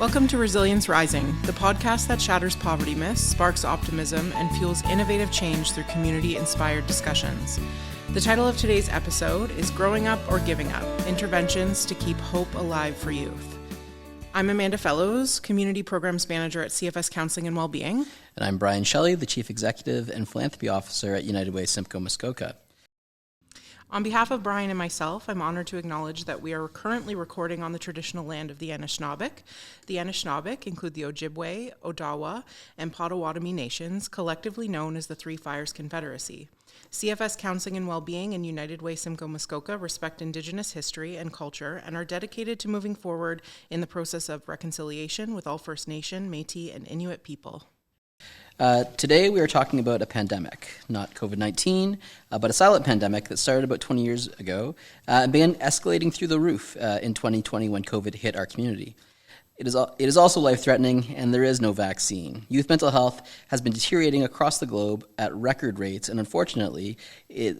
Welcome to Resilience Rising, the podcast that shatters poverty myths, sparks optimism, and fuels innovative change through community-inspired discussions. The title of today's episode is Growing Up or Giving Up, Interventions to Keep Hope Alive for Youth. I'm Amanda Fellows, Community Programs Manager at CFS Counseling and Wellbeing. And I'm Brian Shelley, the Chief Executive and Philanthropy Officer at United Way Simcoe Muskoka. On behalf of Brian and myself, I'm honored to acknowledge that we are currently recording on the traditional land of the Anishinaabe. The Anishinaabe include the Ojibwe, Odawa, and Potawatomi nations, collectively known as the Three Fires Confederacy. CFS Counseling and Wellbeing and United Way Simcoe Muskoka respect Indigenous history and culture and are dedicated to moving forward in the process of reconciliation with all First Nation, Métis, and Inuit people. Today we are talking about a pandemic, not COVID-19, but a silent pandemic that started about 20 years ago and began escalating through the roof in 2020 when COVID hit our community. It is also life-threatening, and there is no vaccine. Youth mental health has been deteriorating across the globe at record rates, and unfortunately,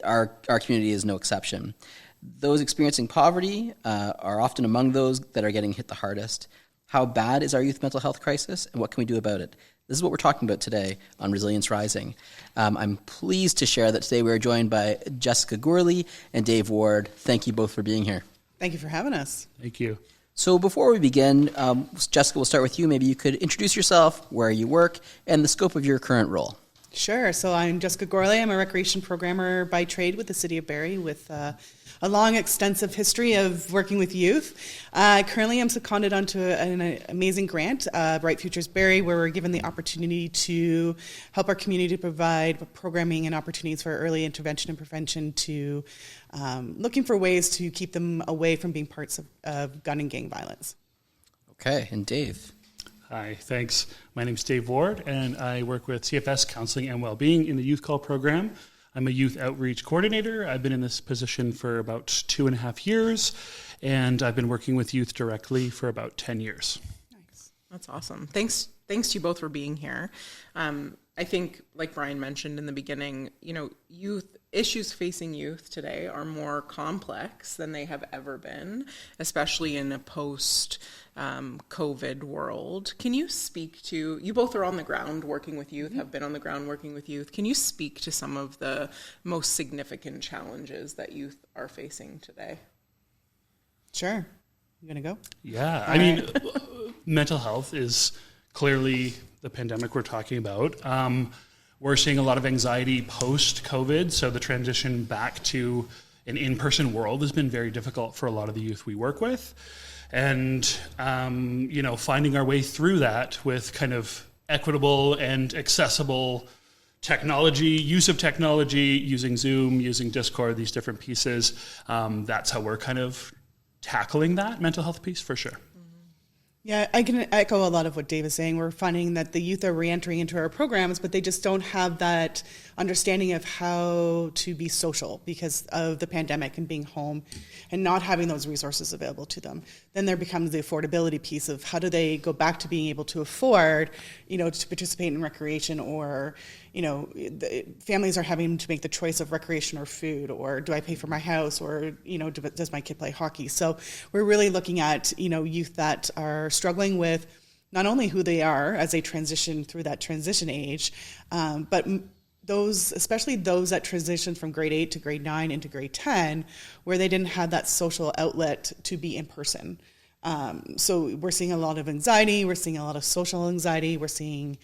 our community is no exception. Those experiencing poverty are often among those that are getting hit the hardest. How bad is our youth mental health crisis, and what can we do about it? This is what we're talking about today on Resilience Rising. I'm pleased to share that today we are joined by Jessica Gourley and Dave Ward. Thank you both for being here. Thank you for having us. Thank you. So before we begin, Jessica, we'll start with you. Maybe you could introduce yourself, where you work, and the scope of your current role. Sure. So I'm Jessica Gourley. I'm a recreation programmer by trade with the City of Barrie with a long, extensive history of working with youth. Currently, I'm seconded onto an amazing grant, Bright Futures Barrie, where we're given the opportunity to help our community provide programming and opportunities for early intervention and prevention to looking for ways to keep them away from being parts of gun and gang violence. Okay, and Dave. Hi, thanks. My name is Dave Ward, and I work with CFS Counseling and Wellbeing in the Youth Call program. I'm a youth outreach coordinator. I've been in this position for about 2.5 years, and I've been working with youth directly for about 10 years. Nice. That's awesome. Thanks to you both for being here. I think, like Brian mentioned in the beginning, youth issues facing youth today are more complex than they have ever been, especially in a post-COVID world. Can you speak to, you both are on the ground working with youth, have been on the ground working with youth. Can you speak to some of the most significant challenges that youth are facing today? Sure. You gonna go? Yeah, I mean, mental health is clearly the pandemic we're talking about. We're seeing a lot of anxiety post-COVID, so the transition back to an in-person world has been very difficult for a lot of the youth we work with. And, finding our way through that with kind of equitable and accessible technology, use of technology, using Zoom, using Discord, these different pieces, that's how we're kind of tackling that mental health piece for sure. Yeah, I can echo a lot of what Dave is saying. We're finding that the youth are reentering into our programs, but they just don't have that understanding of how to be social because of the pandemic and being home and not having those resources available to them. Then there becomes the affordability piece of how do they go back to being able to afford, to participate in recreation or, families are having to make the choice of recreation or food, or do I pay for my house, or, does my kid play hockey? So we're really looking at, youth that are struggling with not only who they are as they transition through that transition age, but especially those that transition from grade 8 to grade 9 into grade 10, where they didn't have that social outlet to be in person. So we're seeing a lot of anxiety, we're seeing a lot of social anxiety, we're seeing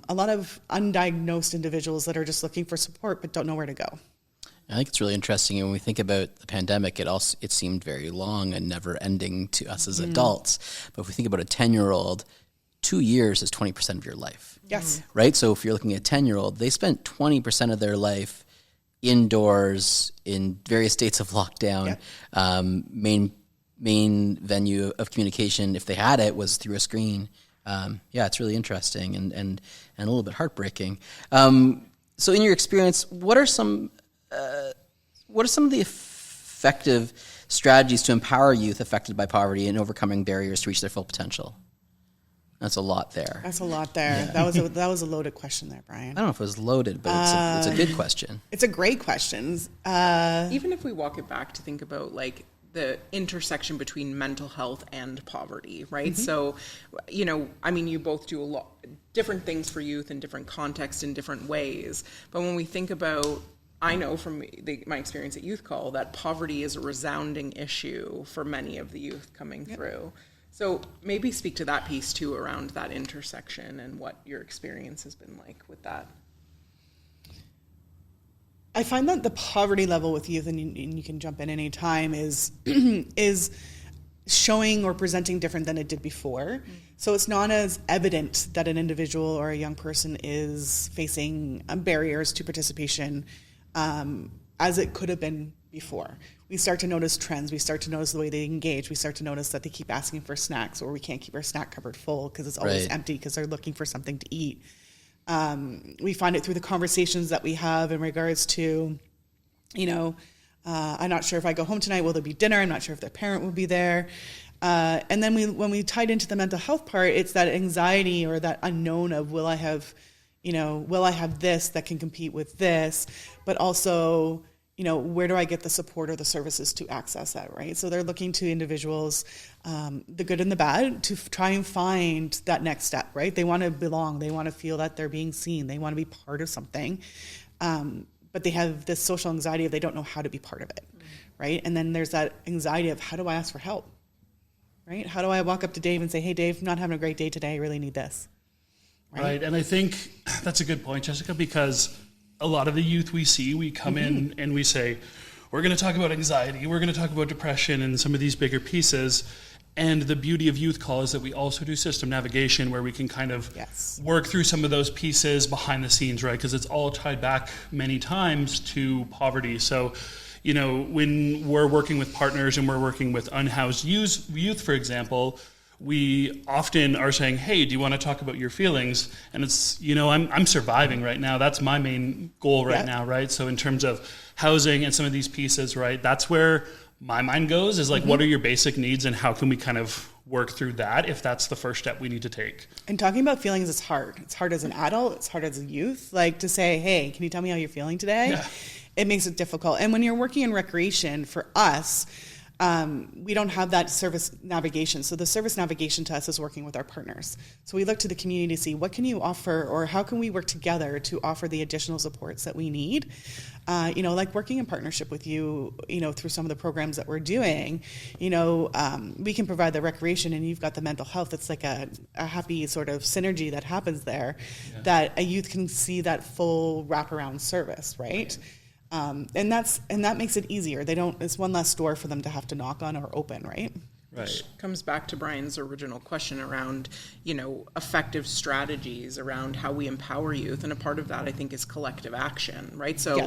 a lot of undiagnosed individuals that are just looking for support but don't know where to go. I think it's really interesting. And when we think about the pandemic, it seemed very long and never ending to us as adults. But if we think about a 10-year-old, 2 years is 20% of your life. Yes. Right? So if you're looking at a 10-year-old, they spent 20% of their life indoors in various states of lockdown. Yep. Main venue of communication, if they had it, was through a screen. It's really interesting and a little bit heartbreaking. So in your experience, what are some of the effective strategies to empower youth affected by poverty and overcoming barriers to reach their full potential? That's a lot there. Yeah. That was a loaded question there, Brian. I don't know if it was loaded, but it's a good question. It's a great question. Even if we walk it back to think about the intersection between mental health and poverty, right? So, I mean, you both do a lot different things for youth in different contexts in different ways. But when we think about, I know from my experience at Youth Call that poverty is a resounding issue for many of the youth coming through. So maybe speak to that piece too, around that intersection and what your experience has been like with that. I find that the poverty level with youth, and you can jump in any time, is is showing or presenting different than it did before. So it's not as evident that an individual or a young person is facing barriers to participation as it could have been before. We start to notice trends. We start to notice the way they engage. We start to notice that they keep asking for snacks, or we can't keep our snack cupboard full because it's always empty because they're looking for something to eat. We find it through the conversations that we have in regards to, I'm not sure if I go home tonight, will there be dinner? I'm not sure if their parent will be there. And then when we tied into the mental health part, it's that anxiety or that unknown of will I have this that can compete with this, but also, where do I get the support or the services to access that, right? So they're looking to individuals, the good and the bad, to try and find that next step, right? They want to belong. They want to feel that they're being seen. They want to be part of something. But they have this social anxiety of they don't know how to be part of it, right? And then there's that anxiety of how do I ask for help, right? How do I walk up to Dave and say, hey, Dave, not having a great day today. I really need this. Right. And I think that's a good point, Jessica, because a lot of the youth we see, we come in and we say, we're going to talk about anxiety, we're going to talk about depression and some of these bigger pieces. And the beauty of Youth Call is that we also do system navigation where we can kind of work through some of those pieces behind the scenes, right? Because it's all tied back many times to poverty. So, when we're working with partners and we're working with unhoused youth, for example, we often are saying, hey, do you want to talk about your feelings? And it's, I'm surviving right now. That's my main goal right now, right? So in terms of housing and some of these pieces, right, that's where my mind goes, is like, what are your basic needs and how can we kind of work through that if that's the first step we need to take? And talking about feelings is hard. It's hard as an adult. It's hard as a youth. Like to say, hey, can you tell me how you're feeling today? Yeah. It makes it difficult. And when you're working in recreation, for us, we don't have that service navigation. So the service navigation to us is working with our partners. So we look to the community to see what can you offer, or how can we work together to offer the additional supports that we need. Like working in partnership with you, through some of the programs that we're doing, we can provide the recreation and you've got the mental health. It's like a happy sort of synergy that happens there, that a youth can see that full wraparound service, right? And that makes it easier. It's one less door for them to have to knock on or open, right? Right. Which comes back to Brian's original question around, effective strategies around how we empower youth. And a part of that, I think, is collective action, right? So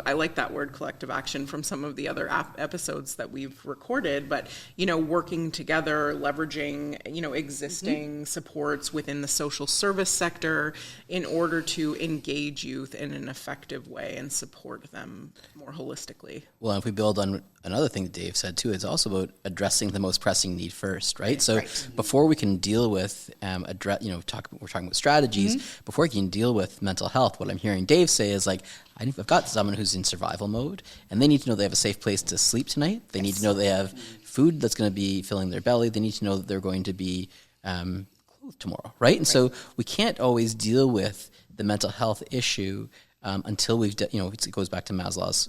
I like that word collective action from some of the other episodes that we've recorded, but, working together, leveraging, existing supports within the social service sector in order to engage youth in an effective way and support them more holistically. Well, if we build on another thing that Dave said too, it's also about addressing the most pressing need first, right? So before we can deal with, we're talking about strategies, before we can deal with mental health, what I'm hearing Dave say is like, I've got someone who's in survival mode and they need to know they have a safe place to sleep tonight. They need to know they have food that's going to be filling their belly. They need to know that they're going to be clothed tomorrow, right? And so we can't always deal with the mental health issue until we've, it goes back to Maslow's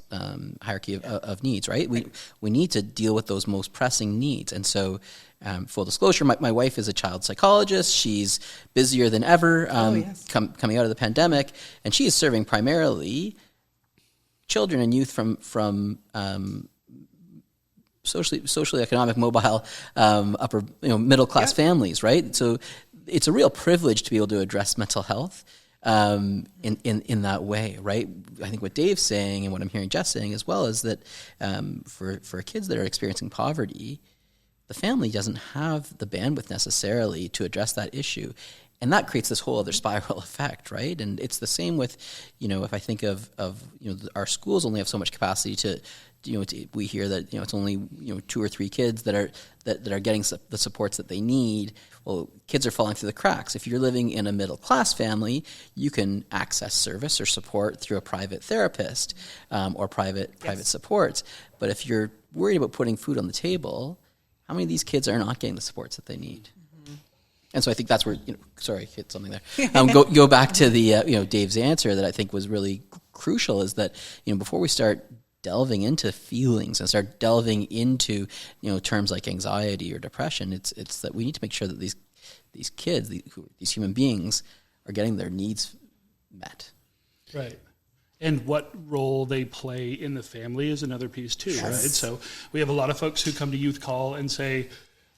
hierarchy of needs, right? We need to deal with those most pressing needs. And so, full disclosure, my wife is a child psychologist. She's busier than ever coming out of the pandemic, and she is serving primarily children and youth from socially economic, mobile, upper middle class families, right? So it's a real privilege to be able to address mental health in that way, right? I think what Dave's saying and what I'm hearing Jess saying as well is that for kids that are experiencing poverty, the family doesn't have the bandwidth necessarily to address that issue. And that creates this whole other spiral effect, right? And it's the same with, if I think of our schools only have so much capacity to, we hear that, it's only, 2 or 3 kids that are getting the supports that they need. Well, kids are falling through the cracks. If you're living in a middle class family, you can access service or support through a private therapist or private support. But if you're worried about putting food on the table, how many of these kids are not getting the supports that they need? And so I think that's where, sorry, hit something there. Go back to the, Dave's answer that I think was really crucial is that, before we start delving into feelings and start delving into, terms like anxiety or depression, it's that we need to make sure that these kids, these human beings are getting their needs met. Right. And what role they play in the family is another piece too, right? So we have a lot of folks who come to Youth Call and say,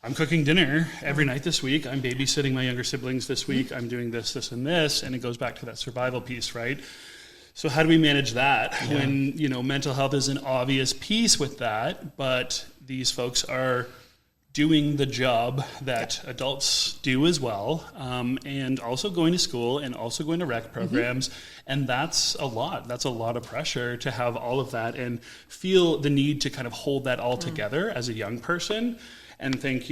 I'm cooking dinner every night this week. I'm babysitting my younger siblings this week. I'm doing this, this, and this. And it goes back to that survival piece, right? So how do we manage that when, mental health is an obvious piece with that, but these folks are doing the job that adults do as well, and also going to school and also going to rec programs. And that's a lot. That's a lot of pressure to have all of that and feel the need to kind of hold that all together as a young person and think,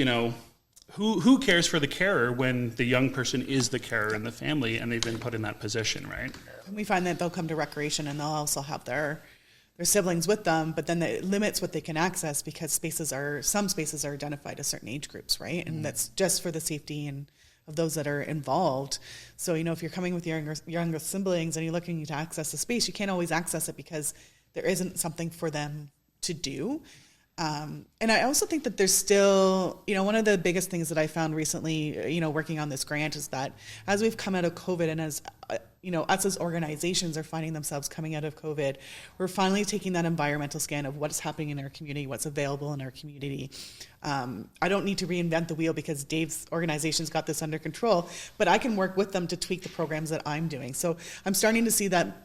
who cares for the carer when the young person is the carer in the family and they've been put in that position, right? And we find that they'll come to recreation and they'll also have their siblings with them, but then it limits what they can access because some spaces are identified as certain age groups, right? And that's just for the safety and of those that are involved. So, if you're coming with your younger siblings and you're looking to access a space, you can't always access it because there isn't something for them to do. And I also think that there's still, one of the biggest things that I found recently, working on this grant is that as we've come out of COVID and as, us as organizations are finding themselves coming out of COVID, we're finally taking that environmental scan of what's happening in our community, what's available in our community. I don't need to reinvent the wheel because Dave's organization's got this under control, but I can work with them to tweak the programs that I'm doing. So I'm starting to see that,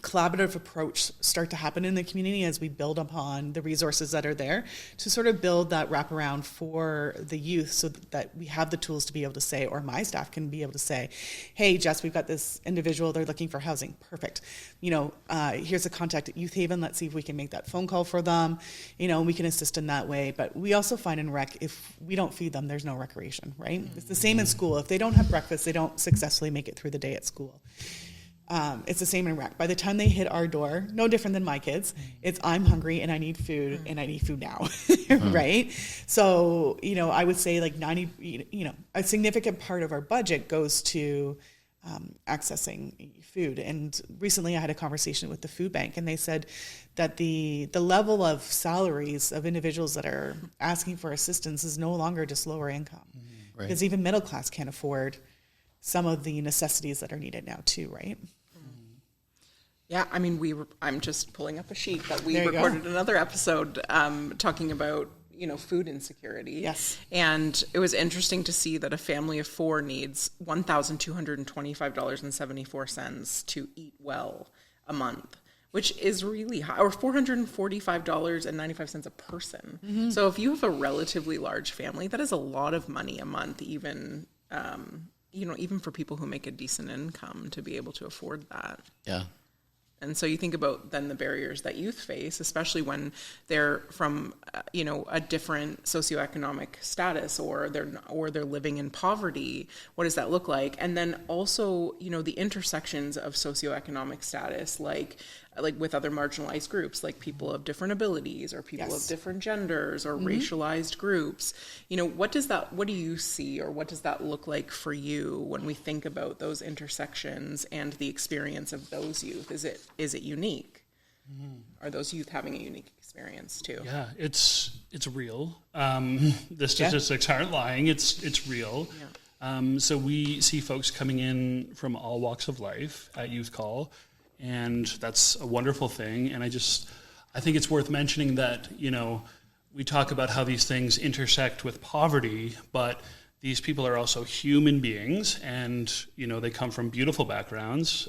collaborative approach start to happen in the community as we build upon the resources that are there to sort of build that wraparound for the youth so that we have the tools to be able to say, or my staff can be able to say, hey, Jess, we've got this individual, they're looking for housing. Perfect. Here's a contact at Youth Haven. Let's see if we can make that phone call for them. We can assist in that way. But we also find in rec, if we don't feed them, there's no recreation, right? It's the same in school. If they don't have breakfast, they don't successfully make it through the day at school. It's the same in rec. By the time they hit our door, no different than my kids, it's I'm hungry and I need food and I need food now, right? So, I would say like 90, a significant part of our budget goes to accessing food. And recently I had a conversation with the food bank and they said that the level of salaries of individuals that are asking for assistance is no longer just lower income. Right. Because even middle class can't afford some of the necessities that are needed now too, right? Yeah, I'm just pulling up a sheet that we recorded another episode talking about, food insecurity. Yes. And it was interesting to see that a family of 4 needs $1,225.74 to eat well a month, which is really high, or $445.95 a person. Mm-hmm. So if you have a relatively large family, that is a lot of money a month, even even for people who make a decent income to be able to afford that. Yeah. And so you think about then the barriers that youth face, especially when they're from, a different socioeconomic status or they're living in poverty. What does that look like? And then also, the intersections of socioeconomic status, like with other marginalized groups, like people of different abilities or people of different genders or racialized groups. What do you see, or what does that look like for you when we think about those intersections and the experience of those youth? Is it unique? Are those youth having a unique experience too? Yeah, it's real. The statistics aren't lying. It's real. Yeah. So we see folks coming in from all walks of life at Youth Call, and that's a wonderful thing. And I think it's worth mentioning that, we talk about how these things intersect with poverty, but these people are also human beings, and, they come from beautiful backgrounds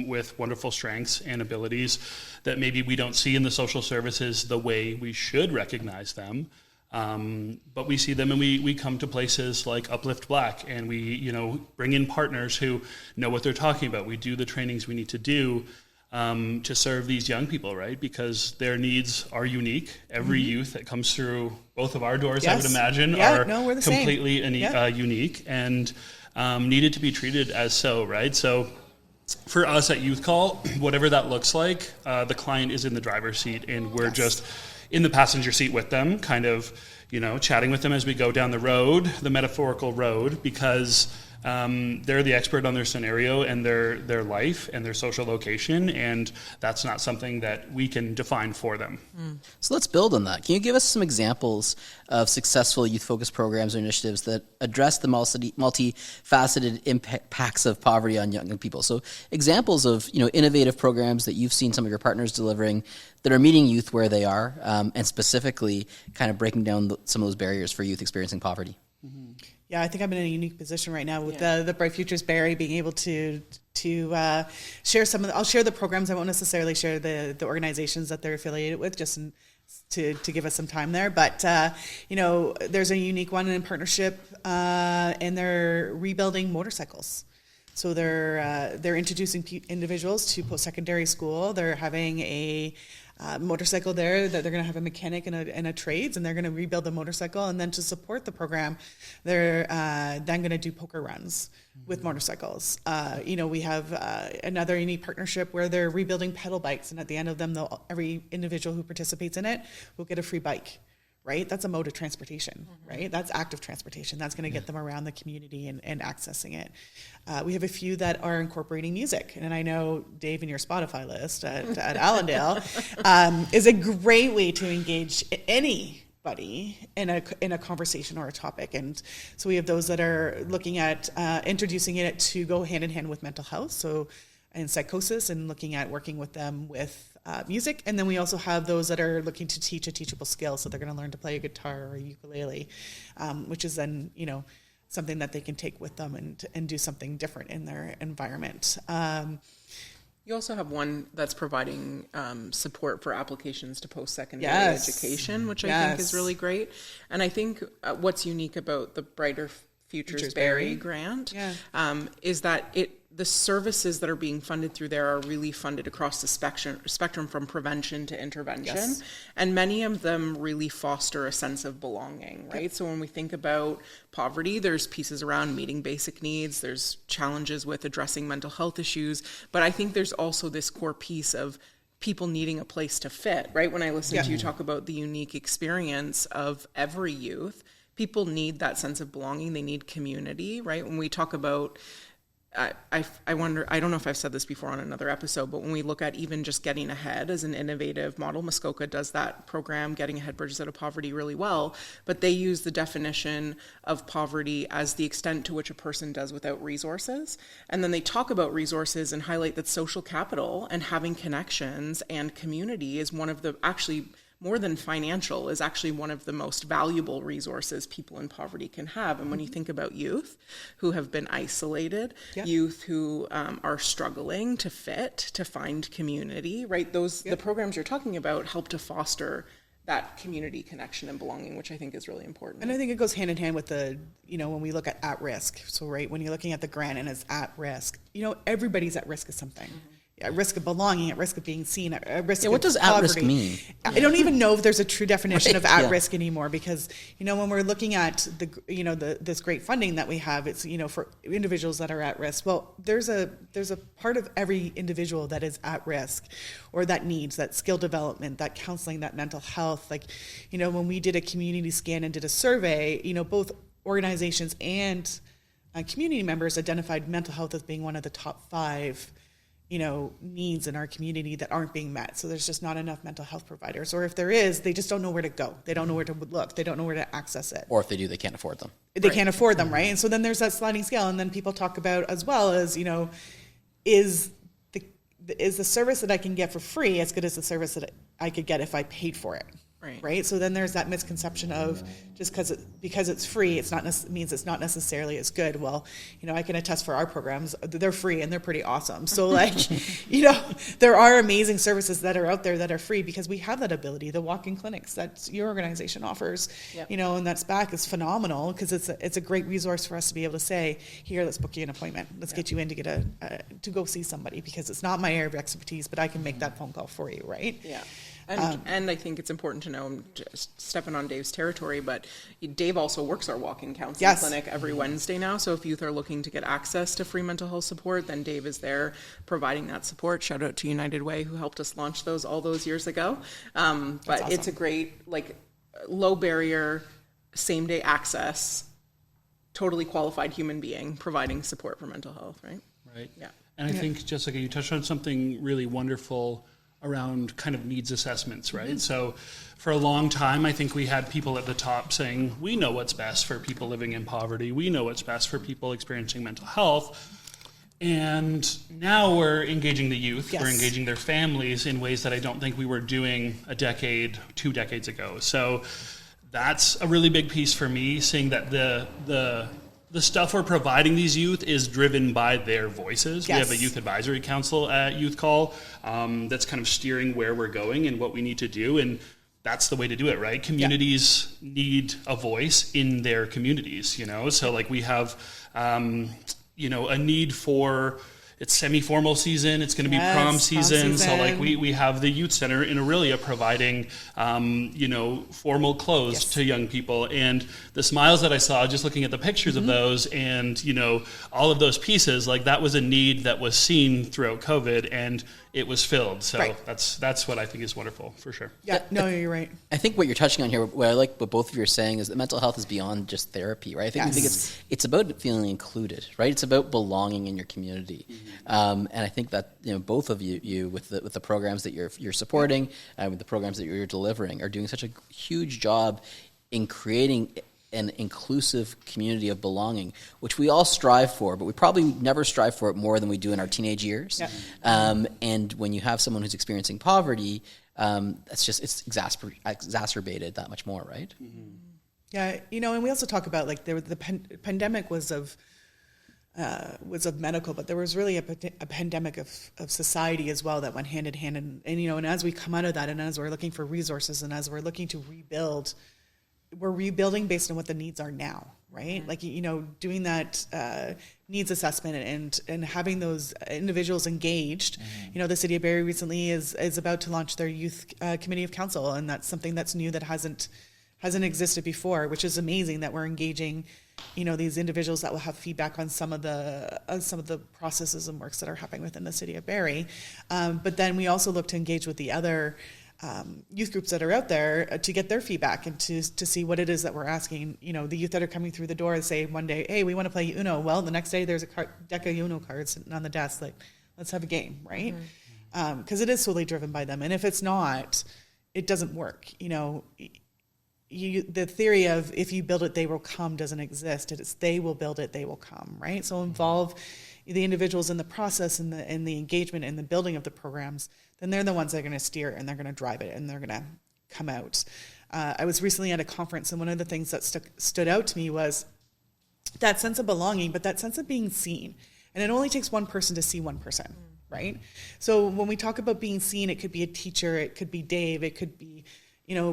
with wonderful strengths and abilities that maybe we don't see in the social services the way we should recognize them. But we see them, and we come to places like Uplift Black, and we bring in partners who know what they're talking about. We do the trainings we need to do to serve these young people, right? Because their needs are unique. Every youth that comes through both of our doors, I would imagine, are completely unique and needed to be treated as so, right? So for us at Youth Call, whatever that looks like, the client is in the driver's seat, and we're just in the passenger seat with them, kind of, chatting with them as we go down the road, the metaphorical road, because they're the expert on their scenario and their life and their social location, and that's not something that we can define for them. So let's build on that. Can you give us some examples of successful youth-focused programs or initiatives that address the multifaceted impacts of poverty on young people? So examples of innovative programs that you've seen some of your partners delivering that are meeting youth where they are, and specifically kind of breaking down some of those barriers for youth experiencing poverty. Yeah, I think I'm in a unique position right now with the Bright Futures Barrie, being able to share some of I'll share the programs. I won't necessarily share the organizations that they're affiliated with, just to give us some time there. But there's a unique one in partnership, and they're rebuilding motorcycles. So they're introducing individuals to post-secondary school. They're having a motorcycle there that they're going to have a mechanic and a trades, and they're going to rebuild the motorcycle. And then to support the program, they're then going to do poker runs with motorcycles. We have another unique partnership where they're rebuilding pedal bikes, and at the end of them, every individual who participates in it will get a free bike. Right? That's a mode of transportation, right? That's active transportation. That's going to get them around the community and accessing it. We have a few that are incorporating music. And I know, Dave, in your Spotify list at Allendale, is a great way to engage anybody in a conversation or a topic. And so we have those that are looking at introducing it to go hand in hand with mental health. So and psychosis, and looking at working with them with music. And then we also have those that are looking to teach a teachable skill. So they're going to learn to play a guitar or a ukulele, which is then, something that they can take with them and do something different in their environment. You also have one that's providing support for applications to post-secondary education, which I think is really great. And I think what's unique about the Brighter Futures Barrie grant is that the services that are being funded through there are really funded across the spectrum from prevention to intervention. Yes. And many of them really foster a sense of belonging, right? Yep. So when we think about poverty, there's pieces around meeting basic needs, there's challenges with addressing mental health issues, but I think there's also this core piece of people needing a place to fit, right? When I listen to you talk about the unique experience of every youth, people need that sense of belonging, they need community, right? When we talk about I wonder, I don't know if I've said this before on another episode, but when we look at even just Getting Ahead as an innovative model, Muskoka does that program, Getting Ahead Bridges Out of Poverty, really well, but they use the definition of poverty as the extent to which a person does without resources. And then they talk about resources and highlight that social capital and having connections and community is one of the, actually, more than financial, is actually one of the most valuable resources people in poverty can have. And when you think about youth who have been isolated, youth who are struggling to fit, to find community, right? The programs you're talking about help to foster that community connection and belonging, which I think is really important. And I think it goes hand in hand with when we look at risk. So, right, when you're looking at the grant and it's at risk, everybody's at risk of something. At risk of belonging, at risk of being seen, at risk of what does poverty. At risk mean? I don't even know if there's a true definition of at risk anymore, because when we're looking at this great funding that we have, it's for individuals that are at risk. Well, there's a part of every individual that is at risk, or that needs that skill development, that counseling, that mental health. Like when we did a community scan and did a survey, both organizations and community members identified mental health as being one of the top 5 needs in our community that aren't being met. So there's just not enough mental health providers. Or if there is, they just don't know where to go. They don't know where to look. They don't know where to access it. Or if they do, they can't afford them. They can't afford them, right? And so then there's that sliding scale. And then people talk about as well as, is the service that I can get for free as good as the service that I could get if I paid for it, Right. So then there's that misconception of just because it's free, means it's not necessarily as good. Well, I can attest for our programs, they're free and they're pretty awesome. So there are amazing services that are out there that are free because we have that ability. The walk-in clinics that your organization offers, and that's back is phenomenal because it's a great resource for us to be able to say, here, let's book you an appointment. Let's get you in to get to go see somebody because it's not my area of expertise, but I can make that phone call for you, right? Yeah. And I think it's important to know, I'm just stepping on Dave's territory, but Dave also works our walk-in counseling clinic every Wednesday now. So if youth are looking to get access to free mental health support, then Dave is there providing that support. Shout out to United Way, who helped us launch those all those years ago. But awesome. It's a great, low barrier, same day access, totally qualified human being providing support for mental health, right? Right. Yeah. And I think, Jessica, you touched on something really wonderful around kind of needs assessments, right? Mm-hmm. So for a long time, I think we had people at the top saying, we know what's best for people living in poverty. We know what's best for people experiencing mental health. And now we're engaging the youth, we're engaging their families in ways that I don't think we were doing a decade, 2 decades ago. So that's a really big piece for me, seeing that the stuff we're providing these youth is driven by their voices. Yes. We have a youth advisory council at Youth Call that's kind of steering where we're going and what we need to do. And that's the way to do it, right? Communities need a voice in their communities, So we have, a need for, it's semi-formal season, it's going to be prom season. So we have the youth center in Aurelia providing, formal clothes to young people. And the smiles that I saw just looking at the pictures of those and, all of those pieces, that was a need that was seen throughout COVID and it was filled. So that's what I think is wonderful for sure. Yeah, no, you're right. I think what you're touching on here, what I like what both of you are saying is that mental health is beyond just therapy, right? I think it's about feeling included, right? It's about belonging in your community. And I think that both of you with the programs that you're supporting and with the programs that you're delivering are doing such a huge job in creating an inclusive community of belonging, which we all strive for, but we probably never strive for it more than we do in our teenage years. Yeah. And when you have someone who's experiencing poverty, it's exacerbated that much more, right? Mm-hmm. Yeah, and we also talk about the pandemic was of medical, but there was really a pandemic of society as well that went hand in hand. And as we come out of that and as we're looking for resources and as we're looking to rebuild, we're rebuilding based on what the needs are now, right? Mm-hmm. Doing that needs assessment and having those individuals engaged. Mm-hmm. The City of Barrie recently is about to launch their youth committee of council, and that's something that's new that hasn't existed before, which is amazing that we're engaging, these individuals that will have feedback on some of the processes and works that are happening within the City of Barrie. But then we also look to engage with the other youth groups that are out there to get their feedback and to see what it is that we're asking. The youth that are coming through the door and say one day, hey, we want to play Uno. Well, the next day there's a deck of Uno cards sitting on the desk. Let's have a game, right? Because it is solely driven by them. And if it's not, it doesn't work. The theory of if you build it, they will come doesn't exist. It's they will build it, they will come, right? So involve the individuals in the process and the engagement and the building of the programs, then they're the ones that are going to steer and they're going to drive it and they're going to come out. I was recently at a conference and one of the things that stood out to me was that sense of belonging, but that sense of being seen. And it only takes one person to see one person, right? So when we talk about being seen, it could be a teacher, it could be Dave, it could be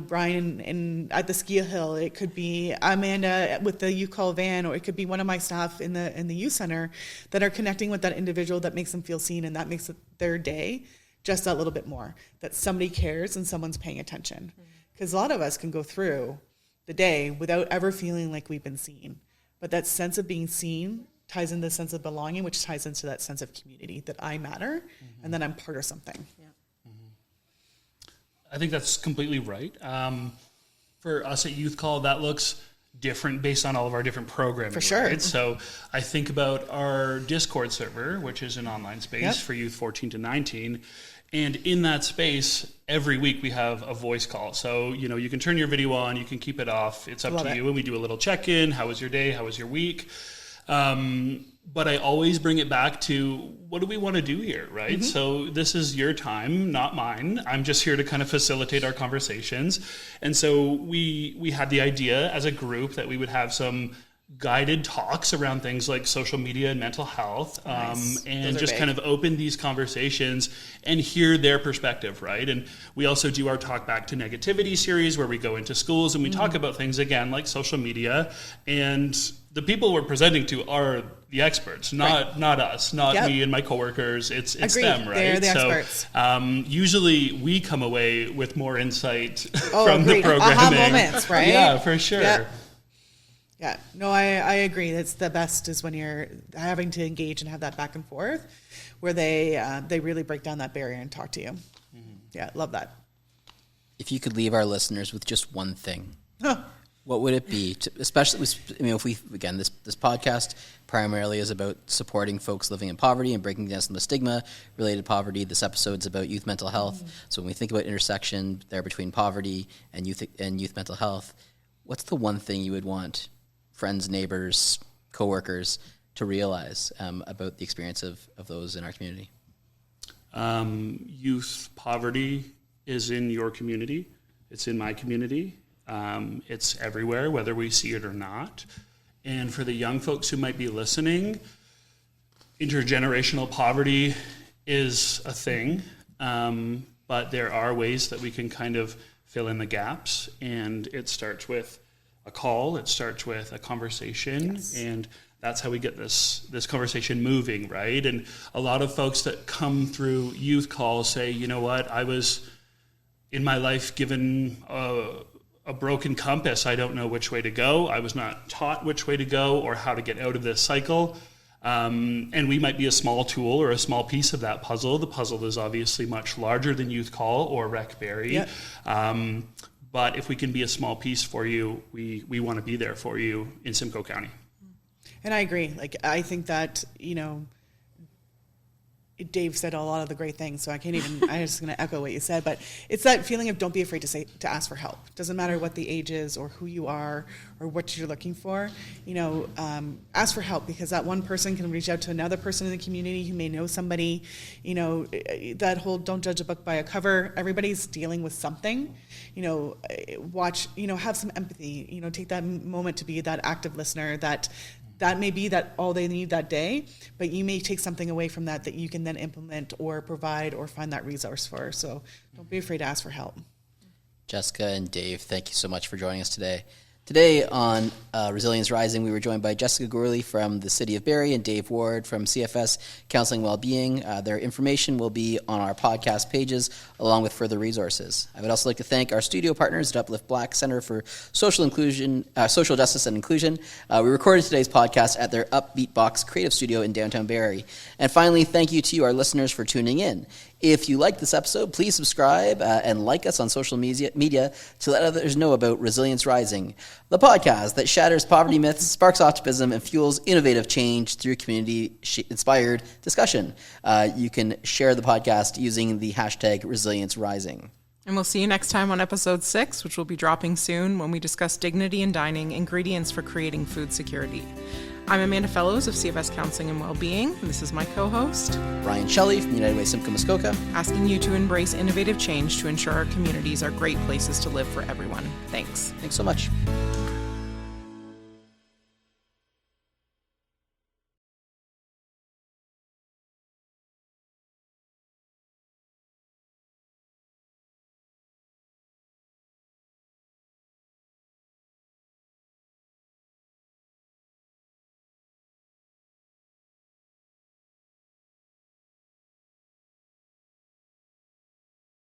Brian at the ski hill. It could be Amanda with the You Call van, or it could be one of my staff in the youth center that are connecting with that individual that makes them feel seen, and that makes their day just that little bit more. That somebody cares and someone's paying attention. Because a lot of us can go through the day without ever feeling like we've been seen. But that sense of being seen ties into the sense of belonging, which ties into that sense of community, that I matter and that I'm part of something. Yeah. I think that's completely right. For us at Youth Call, that looks different based on all of our different programming. For sure. Right? So I think about our Discord server, which is an online space for youth 14 to 19. And in that space, every week we have a voice call. So, you can turn your video on, you can keep it off. It's up to you. And we do a little check-in. How was your day? How was your week? but I always bring it back to, what do we want to do here, right? So this is your time, not mine. I'm just here to kind of facilitate our conversations. And so we had the idea as a group that we would have some guided talks around things like social media and mental health, and just kind of open these conversations and hear their perspective, right? And we also do our Talk Back to Negativity series, where we go into schools and we talk about things, again, like social media. And the people we're presenting to are the experts, not us, not me and my coworkers. It's them, right? They're the experts. So usually we come away with more insight from the programming. Aha moments, right? Yeah, for sure. Yeah, no, I agree. That's the best, is when you're having to engage and have that back and forth, where they really break down that barrier and talk to you. Yeah, love that. If you could leave our listeners with just one thing, what would it be? Especially, if this podcast primarily is about supporting folks living in poverty and breaking down some of the stigma related to poverty. This episode's about youth mental health. So when we think about intersection there between poverty and youth mental health, what's the one thing you would want friends, neighbors, coworkers to realize about the experience of those in our community? Youth poverty is in your community. It's in my community. It's everywhere, whether we see it or not. And for the young folks who might be listening, intergenerational poverty is a thing, but there are ways that we can kind of fill in the gaps, and it starts with a call, it starts with a conversation, and that's how we get this conversation moving, right? And a lot of folks that come through youth calls say, you know what, I was in my life given a broken compass. I don't know which way to go. I was not taught which way to go or how to get out of this cycle. And we might be a small tool or a small piece of that puzzle. The puzzle is obviously much larger than Youth Call or Rec Berry. Yep. But if we can be a small piece for you, we want to be there for you in Simcoe County. And I agree. I think that, Dave said a lot of the great things, so I'm just going to echo what you said, but it's that feeling of don't be afraid to ask for help. Doesn't matter what the age is or who you are or what you're looking for, ask for help, because that one person can reach out to another person in the community who may know somebody. That whole don't judge a book by a cover. Everybody's dealing with something. Watch, have some empathy, take that moment to be that active listener that may be that all they need that day, but you may take something away from that you can then implement or provide or find that resource for. So don't be afraid to ask for help. Jessica and Dave, thank you so much for joining us today. Today on Resilience Rising, we were joined by Jessica Gourley from the City of Barrie and Dave Ward from CFS Counseling Wellbeing. Their information will be on our podcast pages along with further resources. I would also like to thank our studio partners at Uplift Black Center for Social Justice and Inclusion. We recorded today's podcast at their Upbeat Box Creative Studio in downtown Barrie. And finally, thank you to our listeners for tuning in. If you like this episode, please subscribe and like us on social media to let others know about Resilience Rising, the podcast that shatters poverty myths, sparks optimism, and fuels innovative change through community-inspired discussion. You can share the podcast using the hashtag Resilience Rising. And we'll see you next time on episode 6, which will be dropping soon, when we discuss dignity in dining, ingredients for creating food security. I'm Amanda Fellows of CFS Counseling and Wellbeing, and this is my co-host, Ryan Shelley from United Way Simcoe Muskoka, asking you to embrace innovative change to ensure our communities are great places to live for everyone. Thanks. Thanks so much.